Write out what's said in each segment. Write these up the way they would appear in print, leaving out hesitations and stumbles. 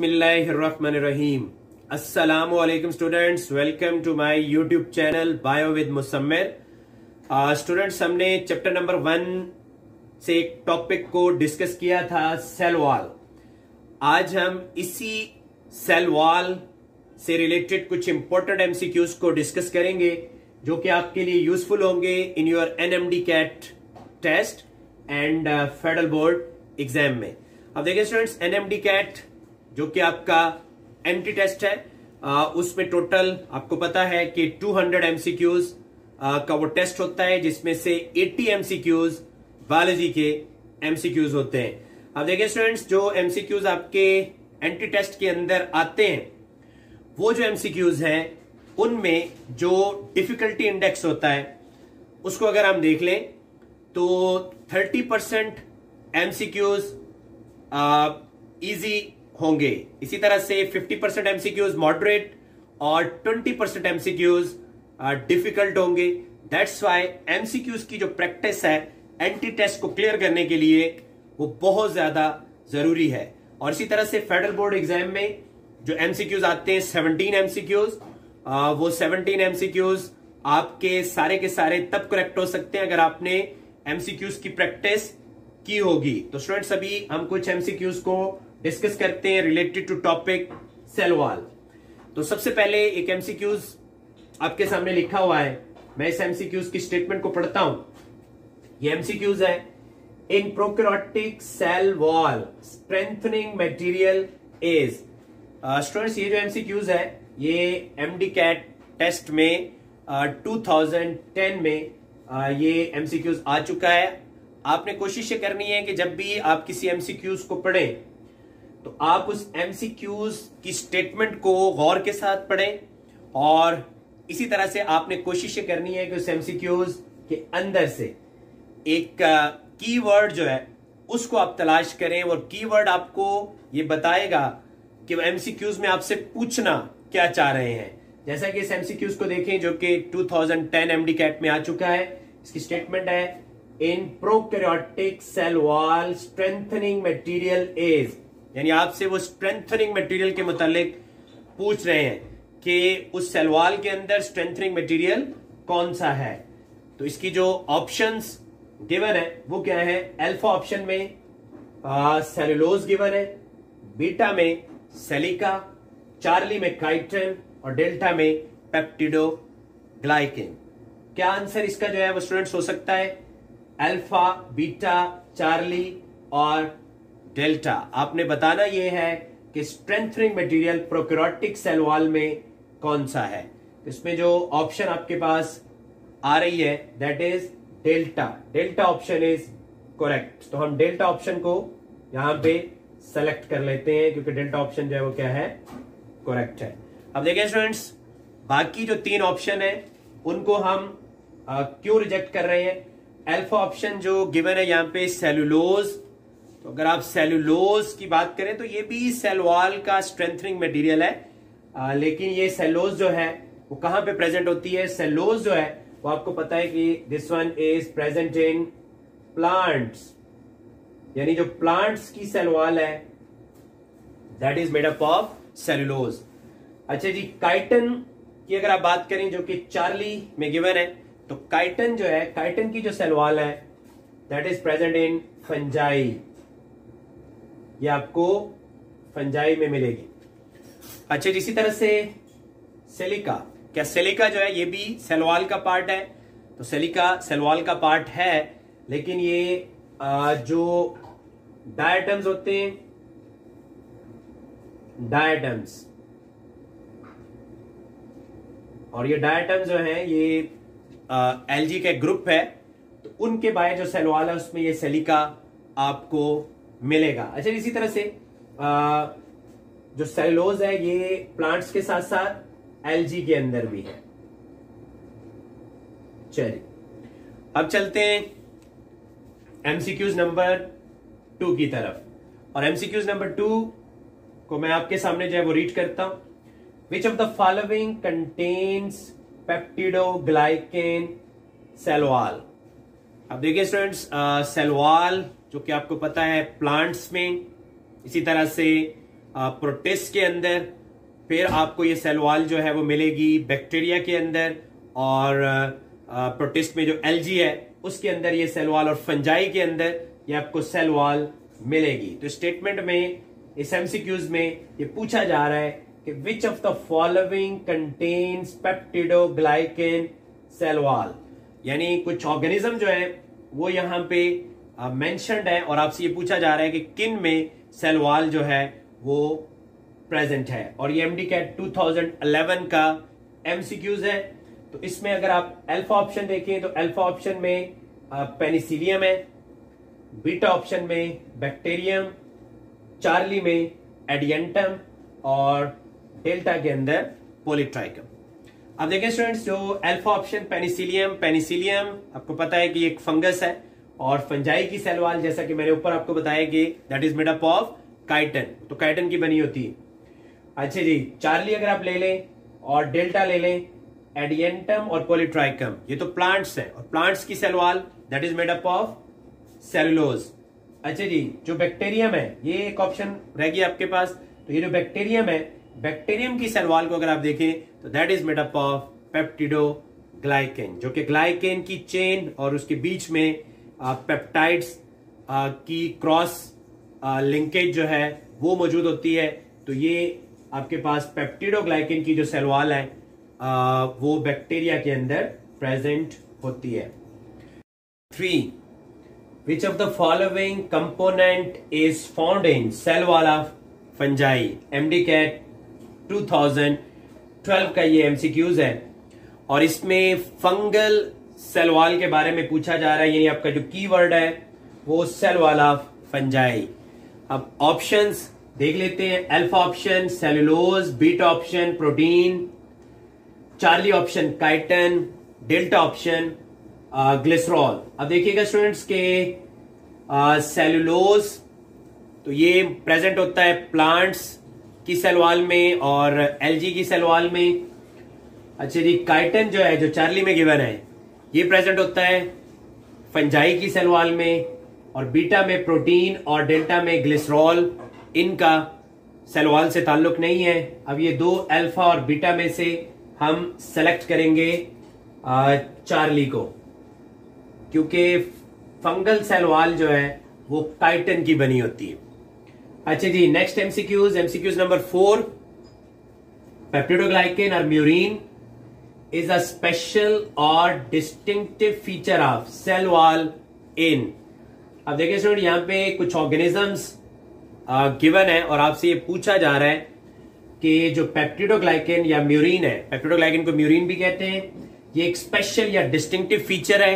बिस्मिल्लाहिर्रहमानिर्रहीम। अस्सलामु अलैकुम students, welcome to my YouTube channel bio with Musammir. Students, हमने चैप्टर नंबर 1 से एक टॉपिक को डिस्कस किया था, सेल वॉल। आज हम इसी सेल वॉल से रिलेटेड कुछ इंपॉर्टेंट एमसीक्यूज को डिस्कस करेंगे जो कि आपके लिए यूजफुल होंगे in your NMDCAT test and federal board exam में। अब देखिए स्टूडेंट्स, एनएमडी कैट जो कि आपका एंट्री टेस्ट है, उसमें टोटल आपको पता है कि 200 एमसीक्यूज का वो टेस्ट होता है, जिसमें से 80 एमसीक्यूज बायोलॉजी के एमसीक्यूज होते हैं। अब देखिए स्टूडेंट्स, जो एमसीक्यूज आपके एंट्री टेस्ट के अंदर आते हैं, वो जो एमसीक्यूज हैं उनमें जो डिफिकल्टी इंडेक्स होता है उसको अगर हम देख लें तो 30% एमसीक्यूज इजी होंगे। इसी तरह से 50% एमसीक्यूज मॉडरेट और 20% एमसीक्यूज डिफिकल्ट होंगे। दैट्स व्हाई एमसीक्यूज की जो प्रैक्टिस है एंट्री टेस्ट को क्लियर करने के लिए वो बहुत ज्यादा जरूरी है। और इसी तरह से फेडरल बोर्ड एग्जाम में जो एमसीक्यूज आते हैं 17 एमसीक्यूज, वो 17 एमसीक्यूज आपके सारे के सारे तब करेक्ट हो सकते हैं अगर आपने एमसीक्यूज की प्रैक्टिस की होगी। तो स्टूडेंट्स, अभी हम कुछ एमसीक्यूज को डिस्कस करते हैं related to topic cell wall. तो सबसे पहले एक एमसीक्यूज आपके सामने लिखा हुआ है, मैं इस एमसीक्यूज की स्टेटमेंट को पढ़ता हूं। ये एमसीक्यूज है, in prokaryotic cell wall strengthening material is. Students, ये जो एमसीक्यूज है ये एमडी कैट टेस्ट में 2010 में ये एमसीक्यूज आ चुका है। आपने कोशिश ये करनी है कि जब भी आप किसी एमसीक्यूज को पढ़ें तो आप उस एमसीक्यूज की स्टेटमेंट को गौर के साथ पढ़ें, और इसी तरह से आपने कोशिश ये करनी है कि उस एमसीक्यूज के अंदर से एक कीवर्ड जो है उसको आप तलाश करें, और कीवर्ड आपको ये बताएगा कि वो एमसीक्यूज में आपसे पूछना क्या चाह रहे हैं। जैसा कि इस एमसीक्यूज को देखें जो कि 2010 एमडी कैट में आ चुका है। इसकी स्टेटमेंट है, in prokaryotic cell wall strengthening material is, यानी आपसे वो स्ट्रेंथनिंग मटेरियल के मुतालिक पूछ रहे हैं कि उस सेल वॉल के अंदर स्ट्रेंथनिंग मटेरियल कौन सा है। तो इसकी जो ऑप्शंस गिवन है वो क्या है? अल्फा ऑप्शन में सेलुलोज गिवन है, बीटा में सेलिका, चार्ली में काइटिन और डेल्टा में पेप्टिडोग्लाइकेन। क्या आंसर इसका जो है वो स्टूडेंट्स हो सकता है? अल्फा, बीटा, चार्ली और डेल्टा। आपने बताना यह है कि strengthening material prokaryotic cell wall में कौन सा है। इसमें जो ऑप्शन आपके पास आ रही है that is delta. Delta option is correct. तो हम डेल्टा ऑप्शन को यहां पे सेलेक्ट कर लेते हैं क्योंकि डेल्टा ऑप्शन जो है वो क्या है? करेक्ट है। अब देखिए स्टूडेंट्स, बाकी जो 3 ऑप्शन है उनको हम क्यों रिजेक्ट कर रहे हैं? अल्फा ऑप्शन जो गिवन है यहाँ पे सेलुलोज, तो अगर आप सेलुलोज की बात करें तो ये भी सेल वॉल का स्ट्रेंथनिंग मटेरियल है, लेकिन ये सेलुलोज जो है वो कहां पे प्रेजेंट होती है? सेलुलोज जो है वो आपको पता है कि this one is present in plants, यानी जो प्लांट्स की सेल वॉल है that is made up of cellulose. अच्छा जी, काइटिन की अगर आप बात करें जो कि चार्ली में गिवन है, तो काइटिन जो है, काइटिन की जो सेल वॉल है that is present in fungi, ये आपको फंजाई में मिलेगी। अच्छा, इसी तरह से सेलिका, क्या सेलिका जो है ये भी सेल वॉल का पार्ट है? तो सेलिका सेल वॉल का पार्ट है, लेकिन ये जो डायटम्स होते हैं, डायटम्स, और ये डायटम्स जो है ये एलजी का ग्रुप है, तो उनके बाय जो सेल वॉल है उसमें ये सेलिका आपको मिलेगा। अच्छा, इसी तरह से जो सेलुलोज है ये प्लांट्स के साथ साथ एलजी के अंदर भी है। चलिए अब चलते हैं एमसीक्यूज नंबर 2 की तरफ, और एमसीक्यूज नंबर 2 को मैं आपके सामने जो है वो रीड करता हूं। Which of the following contains peptidoglycan cell wall. अब देखिए स्टूडेंट्स, सेल वॉल जो कि आपको पता है प्लांट्स में, इसी तरह से प्रोटिस्ट के अंदर, फिर आपको ये सेल वॉल जो है वो मिलेगी बैक्टीरिया के अंदर, और प्रोटिस्ट में जो एल्गी है उसके अंदर ये सेल वॉल, और फंजाई के अंदर ये आपको सेल वॉल मिलेगी। तो स्टेटमेंट में, इस एमसीक्यूज में ये पूछा जा रहा है कि which of the following contains peptidoglycan cell wall, यानी कुछ ऑर्गेनिज्म जो है वो यहाँ पे मेंशन्ड है, और आपसे ये पूछा जा रहा है कि किन में सेल वॉल जो है वो प्रेजेंट है। और ये MDCAT 2011 का एमसीक्यूज है। तो इसमें अगर आप अल्फा ऑप्शन देखें तो अल्फा ऑप्शन में पेनिसिलियम है, बीटा ऑप्शन में बैक्टीरियम, चार्ली में एडियंटम, और डेल्टा के अंदर पॉलीट्राइकम। अब देखें स्टूडेंट्स, जो अल्फा ऑप्शन पेनिसिलियम आपको पता है कि एक फंगस है, और फंजाई की सेल वॉल जैसा कि मैंने ऊपर आपको बताया कि that is made up of chiton, तो काइटन की बनी होती है। अच्छा जी, चार्ली अगर आप ले लें और डेल्टा ले लें, एडियंटम और पॉलीट्राइकम, ये तो प्लांट्स हैं, और प्लांट्स की cell wall that is made up of cellulose. अच्छा जी, जो बैक्टीरियम है, ये एक ऑप्शन रह गया आपके पास। तो ये जो बैक्टीरियम है, बैक्टीरियम की सेल वॉल को अगर आप देखें तो that is made up of peptidoglycan, जो कि ग्लाइकेन की चेन और उसके बीच में पेप्टाइड्स की क्रॉस लिंकेज जो है वो मौजूद होती है। तो ये आपके पास पेप्टिडोग्लाइकेन की जो सेल वॉल है वो बैक्टीरिया के अंदर प्रेजेंट होती है। 3. Which of the following component is found in cell wall of fungi? MDCAT 2012 का ये MCQs है, और इसमें फंगल सेल वॉल के बारे में पूछा जा रहा है, यानी आपका जो कीवर्ड है वो सेल वॉल ऑफ फंजाई। अब ऑप्शंस देख लेते हैं। Alpha option cellulose, beta option protein, Charlie option chiton, delta option glycerol. अब देखिएगा स्टूडेंट्स के सेलुलोज तो ये प्रेजेंट होता है प्लांट्स की सेल वॉल में और एल्गी की सेल वॉल में। अच्छा जी, काइटन जो है, जो चार्ली में गिवन है, ये प्रेजेंट होता है फंजाई की सेल वॉल में, और बीटा में प्रोटीन और डेल्टा में ग्लिसरॉल, इनका सेल वॉल से ताल्लुक नहीं है। अब ये दो अल्फा और बीटा में से हम सेलेक्ट करेंगे चार्ली को, क्योंकि फंगल सेल वॉल जो है वो काइटन की बनी होती है। अच्छा जी, नेक्स्ट एमसीक्यूज नंबर 4। पेप्टिडोग्लाइकेन और murine is a special or distinctive feature of cell wall in। अब देखिए स्टूडेंट, यहां पे कुछ ऑर्गेनिजम्स गिवन है और आपसे ये पूछा जा रहा है कि जो पेप्टिडोग्लाइकेन या म्यूरिन है, पेप्टिडोग्लाइकेन को म्यूरिन भी कहते हैं, ये एक स्पेशल या डिस्टिंक्टिव फीचर है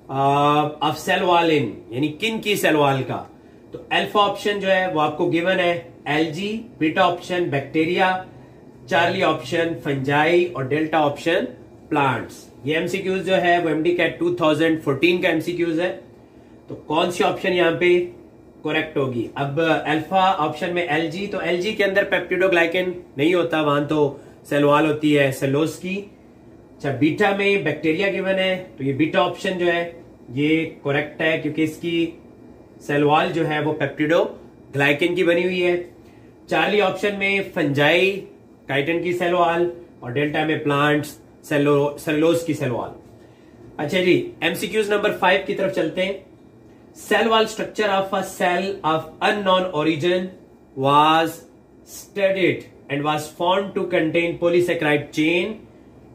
ऑफ सेल वॉल इन, यानी किन की सेल वॉल का। तो अल्फा ऑप्शन जो है वो आपको गिवन है algae, beta option bacteria, Charlie option fungi और डेल्टा ऑप्शन प्लांट्स। ये एमसीक्यूज जो है वो MDCAT 2014 का एमसीक्यूज है। तो कौन सी ऑप्शन यहाँ पे करेक्ट होगी? अब अल्फा ऑप्शन में एल्गी, तो एल्गी के अंदर पेप्टिडोग्लाइकेन नहीं होता, वहां तो सेल वॉल होती है सेलोज की। अच्छा, बीटा में बैक्टीरिया गिवन है, तो ये बीटा ऑप्शन जो है ये करेक्ट है, क्योंकि इसकी सेल वॉल जो है वो पेप्टिडोग्लाइकेन की बनी हुई है। चार्ली ऑप्शन में फंजाई, काइटन की सेल वॉल, और डेल्टा में प्लांट्स, सेलुलोज की सेल वॉल। अच्छा जी, एमसीक्यूज नंबर 5 की तरफ चलते हैं। Cell wall structure of a cell of unknown origin was studied and was found to contain polysaccharide chain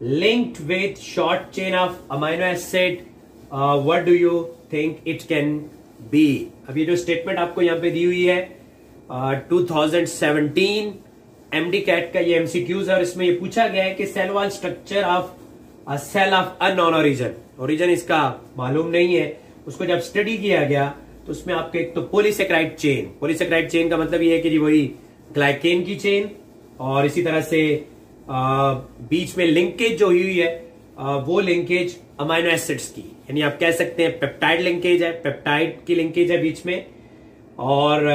linked with short chain of amino acid. What do you think it can be? अब ये जो statement आपको यहाँ पे दी हुई है 2017 MDCAT का ये MCQs है, और इसमें ये पूछा गया है कि cell wall structure of a cell of unknown origin, origin इसका मालूम नहीं है, उसको जब स्टडी किया गया तो उसमें आपके एक तो पॉलीसेकेराइड चेन, पॉलीसेकेराइड चेन का मतलब ये है कि जी वही ग्लाइकेन की चेन, और इसी तरह से बीच में लिंकेज जो हुई है वो लिंकेज अमाइनो एसिड्स की, यानी आप कह सकते हैं पेप्टाइड लिंकेज है, पेप्टाइड की लिंकेज है बीच में। और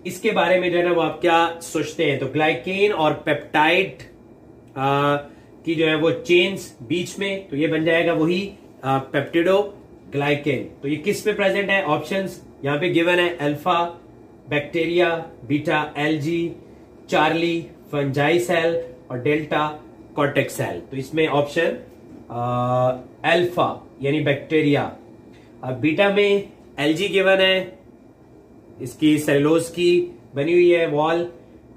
इसके बारे में जो है ना वो आप क्या सोचते हैं? तो ग्लाइकेन और पेप्टाइड की जो है वो चेन्स बीच में, तो ये बन जाएगा वही पेप्टिडोग्लाइकेन। तो ये किस पे प्रेजेंट है? ऑप्शंस यहाँ पे गिवन है alpha, bacteria, beta algae, Charlie fungi cell और डेल्टा कॉर्टेक्स सेल। तो इसमें ऑप्शन अल्फा यानी बैक्टीरिया। अब बीटा में एल्गी गिवन है, इसकी सेलुलोज की बनी हुई है वॉल,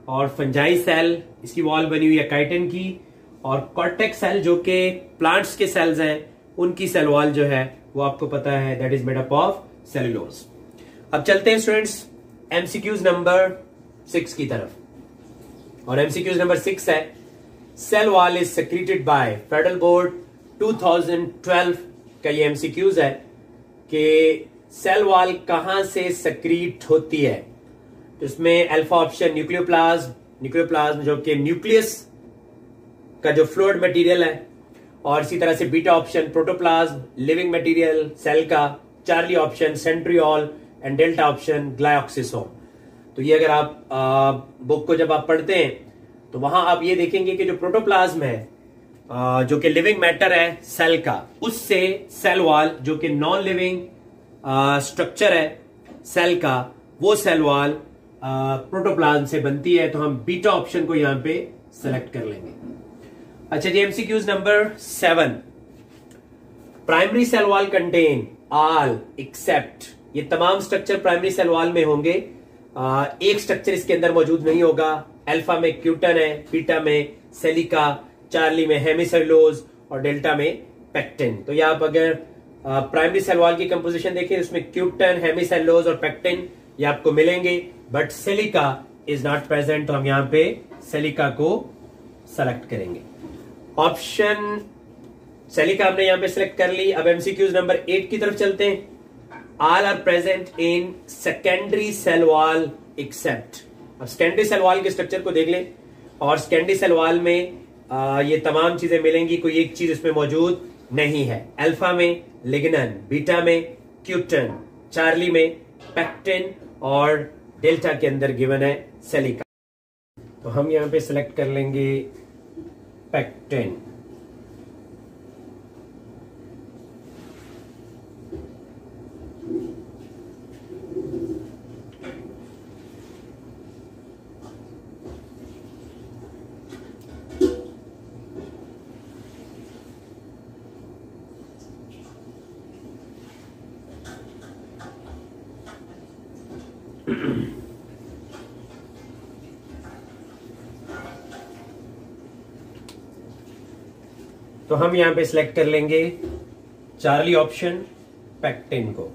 और फंजाई सेल इसकी वॉल बनी हुई है काइटिन की, और कॉर्टेक्स सेल जो कि प्लांट्स के सेल्स हैं उनकी सेल वॉल जो है वो आपको पता है that is made up of cellulose. अब चलते हैं स्टूडेंट्स एमसीक्यूज नंबर 6 की तरफ, और एमसीक्यूज नंबर 6 है cell wall is secreted by federal board 2012 का ये एमसीक्यूज है कि सेल वॉल कहां से सेक्रीट होती है। तो इसमें अल्फा ऑप्शन न्यूक्लियोप्लाज्म जो कि न्यूक्लियस का जो फ्लूइड मटेरियल है, और इसी तरह से beta option protoplasm living material cell का, charlie option centriole and delta option glyoxysome. तो ये अगर आप बुक को जब आप पढ़ते हैं तो वहां आप ये देखेंगे कि जो प्रोटोप्लाज्म है जो कि लिविंग मैटर है सेल का, उससे सेल वॉल जो कि नॉन लिविंग स्ट्रक्चर है सेल का, वो सेल वॉल प्रोटोप्लाज्म से बनती है। तो हम बीटा ऑप्शन को यहां पे सेलेक्ट कर लेंगे। अच्छा जी, MCQs number 7, primary cell wall contain all except, ये तमाम स्ट्रक्चर प्राइमरी सेल वॉल में होंगे, एक स्ट्रक्चर इसके अंदर मौजूद नहीं होगा। अल्फा में क्यूटन है, बीटा में सेलिका, चार्ली में हेमिसेलुलोज और डेल्टा में पेक्टिन। तो ये आप अगर प्राइमरी सेल वॉल की कंपोजिशन देखें उसमें क्यूटन, हेमिसेलुलोज और पेक्टिन ये आपको मिलेंगे, but Celica is not present. तो हम यहां पे सेलिका को सेलेक्ट करेंगे। ऑप्शन सेलिका हमने यहां पे सिलेक्ट कर ली। अब एमसीक्यूज नंबर 8 की तरफ चलते हैं। All are present in secondary cell wall except. अब सेकेंडरी सेल वॉल के स्ट्रक्चर को देख लें, और सेकेंडरी सेल वॉल में ये तमाम चीजें मिलेंगी, कोई एक चीज इसमें मौजूद नहीं है। अल्फा में लिग्नन, बीटा में क्यूटन, चार्ली में पेक्टिन और डेल्टा के अंदर गिवन है सेलिका। तो हम यहां पे सिलेक्ट कर लेंगे पेक्टिन। तो हम यहां पे सिलेक्ट कर लेंगे चार्ली ऑप्शन पेक्टिन को।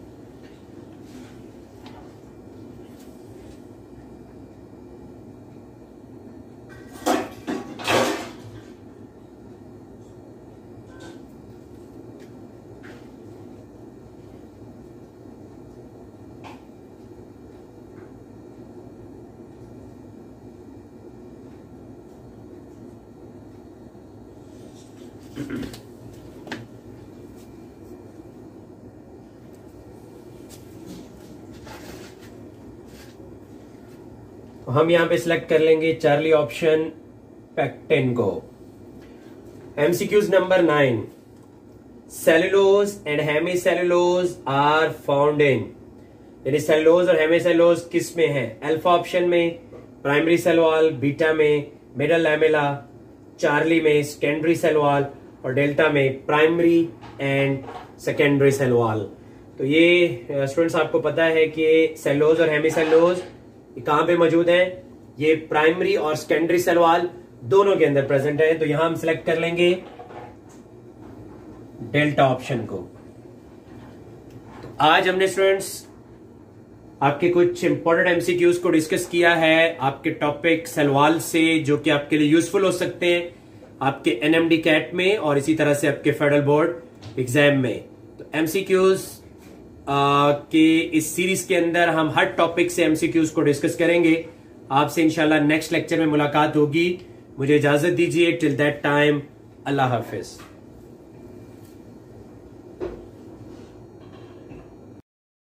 तो हम यहां पे सिलेक्ट कर लेंगे चार्ली ऑप्शन पेक्टिन को। MCQs number 9, cellulose and hemicellulose are found in, यानी सेलुलोज और हेमिसेलुलोज किस में है। अल्फा ऑप्शन में प्राइमरी सेल वॉल, बीटा में मिडल लैमेला, चार्ली में सेकेंडरी सेल वॉल और डेल्टा में primary and secondary cell wall. तो ये स्टूडेंट्स आपको पता है कि सेलुलोज और हेमिसेलुलोज कहां पे मौजूद है, ये प्राइमरी और सेकेंडरी सेल वॉल दोनों के अंदर प्रेजेंट है। तो यहां हम सिलेक्ट कर लेंगे डेल्टा ऑप्शन को। तो आज हमने स्टूडेंट्स आपके कुछ इंपॉर्टेंट एमसीक्यूज को डिस्कस किया है आपके टॉपिक सेल वॉल से, जो कि आपके लिए यूजफुल हो सकते हैं आपके एनएमडी कैट में और इसी तरह से आपके फेडरल बोर्ड एग्जाम में। तो एमसीक्यूज के इस सीरीज के अंदर हम हर टॉपिक से एमसीक्यूज को डिस्कस करेंगे। आपसे इंशाल्लाह नेक्स्ट लेक्चर में मुलाकात होगी। मुझे इजाजत दीजिए। Till that time, Allah Hafiz.